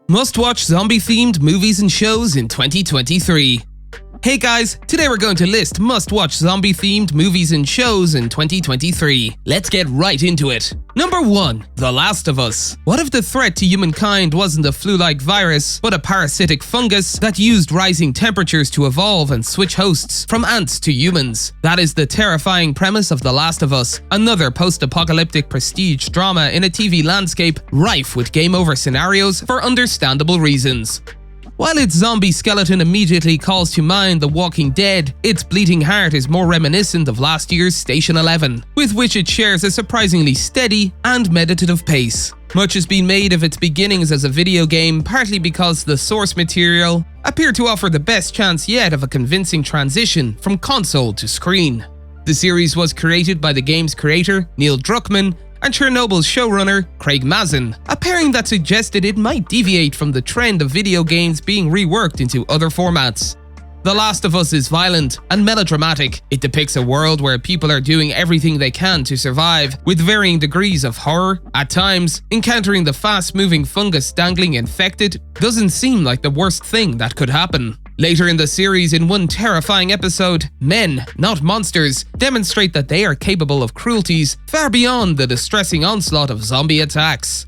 Must-watch zombie-themed movies and shows in 2023. Hey guys, today we're going to list must-watch zombie-themed movies and shows in 2023. Let's get right into it. Number 1. The Last of Us. What if the threat to humankind wasn't a flu-like virus, but a parasitic fungus that used rising temperatures to evolve and switch hosts from ants to humans? That is the terrifying premise of The Last of Us, another post-apocalyptic prestige drama in a TV landscape rife with game-over scenarios for understandable reasons. While its zombie skeleton immediately calls to mind The Walking Dead, its bleeding heart is more reminiscent of last year's Station 11, with which it shares a surprisingly steady and meditative pace. Much has been made of its beginnings as a video game, partly because the source material appeared to offer the best chance yet of a convincing transition from console to screen. The series was created by the game's creator, Neil Druckmann, and Chernobyl's showrunner, Craig Mazin, a pairing that suggested it might deviate from the trend of video games being reworked into other formats. The Last of Us is violent and melodramatic. It depicts a world where people are doing everything they can to survive, with varying degrees of horror. At times, encountering the fast-moving fungus dangling infected doesn't seem like the worst thing that could happen. Later in the series, in one terrifying episode, men, not monsters, demonstrate that they are capable of cruelties far beyond the distressing onslaught of zombie attacks.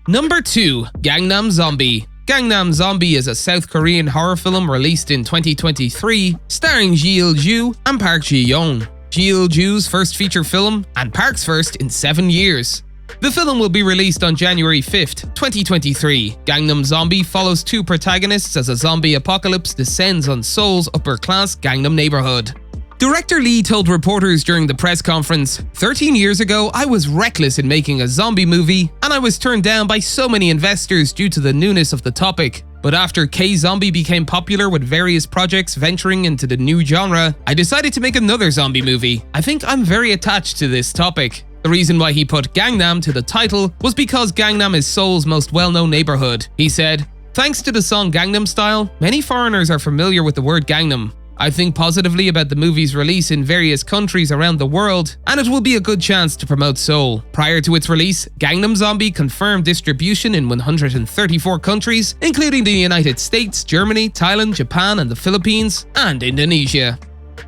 Number 2. Gangnam Zombie. Gangnam Zombie is a South Korean horror film released in 2023, starring Ji Il-ju and Park Ji-young. Ji Il-ju's first feature film, and Park's first in 7 years. The film will be released on January 5th, 2023. Gangnam Zombie follows two protagonists as a zombie apocalypse descends on Seoul's upper-class Gangnam neighborhood. Director Lee told reporters during the press conference, 13 years ago, I was reckless in making a zombie movie, and I was turned down by so many investors due to the newness of the topic. But after K-Zombie became popular with various projects venturing into the new genre, I decided to make another zombie movie. I think I'm very attached to this topic. The reason why he put Gangnam to the title was because Gangnam is Seoul's most well-known neighborhood. He said, "Thanks to the song Gangnam Style, many foreigners are familiar with the word Gangnam. I think positively about the movie's release in various countries around the world, and it will be a good chance to promote Seoul." Prior to its release, Gangnam Zombie confirmed distribution in 134 countries, including the United States, Germany, Thailand, Japan, and the Philippines, and Indonesia.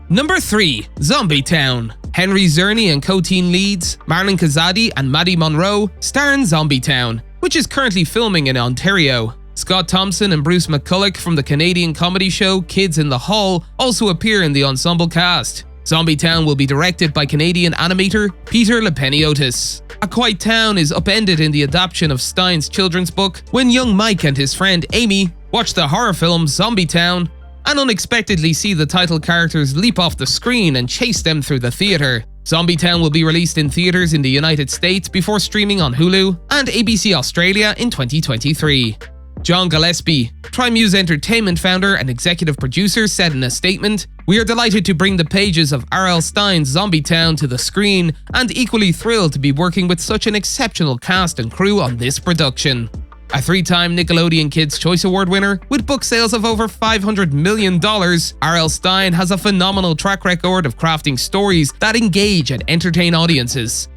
Number 3. Zombie Town. Henry Czerny and co-teen leads, Marlon Kazadi and Maddie Monroe, star in Zombie Town, which is currently filming in Ontario. Scott Thompson and Bruce McCulloch from the Canadian comedy show Kids in the Hall also appear in the ensemble cast. Zombie Town will be directed by Canadian animator Peter Lepeniotis. A quiet town is upended in the adaptation of Stein's children's book when young Mike and his friend Amy watch the horror film Zombie Town and unexpectedly see the title characters leap off the screen and chase them through the theater. Zombie Town will be released in theaters in the United States before streaming on Hulu and ABC Australia in 2023. John Gillespie, Trimuse Entertainment founder and executive producer, said in a statement, "We are delighted to bring the pages of R.L. Stein's Zombie Town to the screen and equally thrilled to be working with such an exceptional cast and crew on this production." A 3-time Nickelodeon Kids' Choice Award winner, with book sales of over $500 million, R.L. Stine has a phenomenal track record of crafting stories that engage and entertain audiences.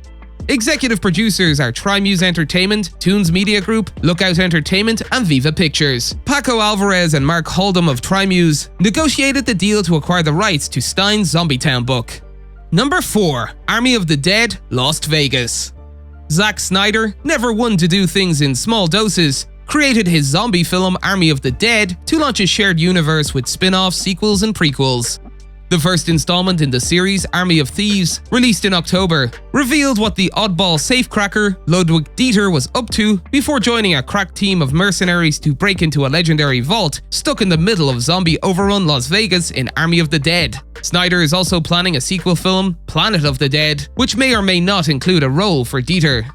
Executive producers are Trimuse Entertainment, Toons Media Group, Lookout Entertainment, and Viva Pictures. Paco Alvarez and Mark Holdham of Trimuse negotiated the deal to acquire the rights to Stein's Zombie Town book. Number 4. Army of the Dead, Las Vegas. Zack Snyder, never one to do things in small doses, created his zombie film Army of the Dead to launch a shared universe with spin-offs, sequels, and prequels. The first installment in the series, Army of Thieves, released in October, revealed what the oddball safecracker Ludwig Dieter was up to before joining a crack team of mercenaries to break into a legendary vault stuck in the middle of zombie-overrun Las Vegas in Army of the Dead. Snyder is also planning a sequel film, Planet of the Dead, which may or may not include a role for Dieter.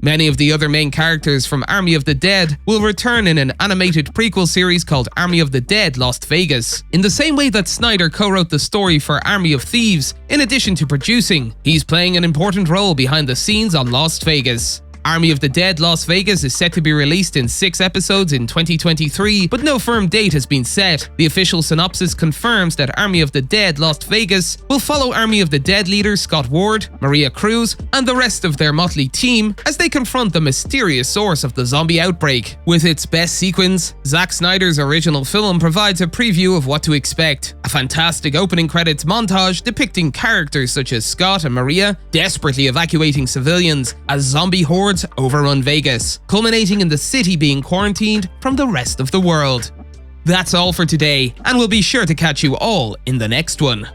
Many of the other main characters from Army of the Dead will return in an animated prequel series called Army of the Dead Lost Vegas. In the same way that Snyder co-wrote the story for Army of Thieves, in addition to producing, he's playing an important role behind the scenes on Lost Vegas. Army of the Dead Las Vegas is set to be released in 6 episodes in 2023, but no firm date has been set. The official synopsis confirms that Army of the Dead Las Vegas will follow Army of the Dead leader Scott Ward, Maria Cruz, and the rest of their motley team as they confront the mysterious source of the zombie outbreak. With its best sequence, Zack Snyder's original film provides a preview of what to expect. A fantastic opening credits montage depicting characters such as Scott and Maria desperately evacuating civilians as zombie hordes overrun Vegas, culminating in the city being quarantined from the rest of the world. That's all for today, and we'll be sure to catch you all in the next one.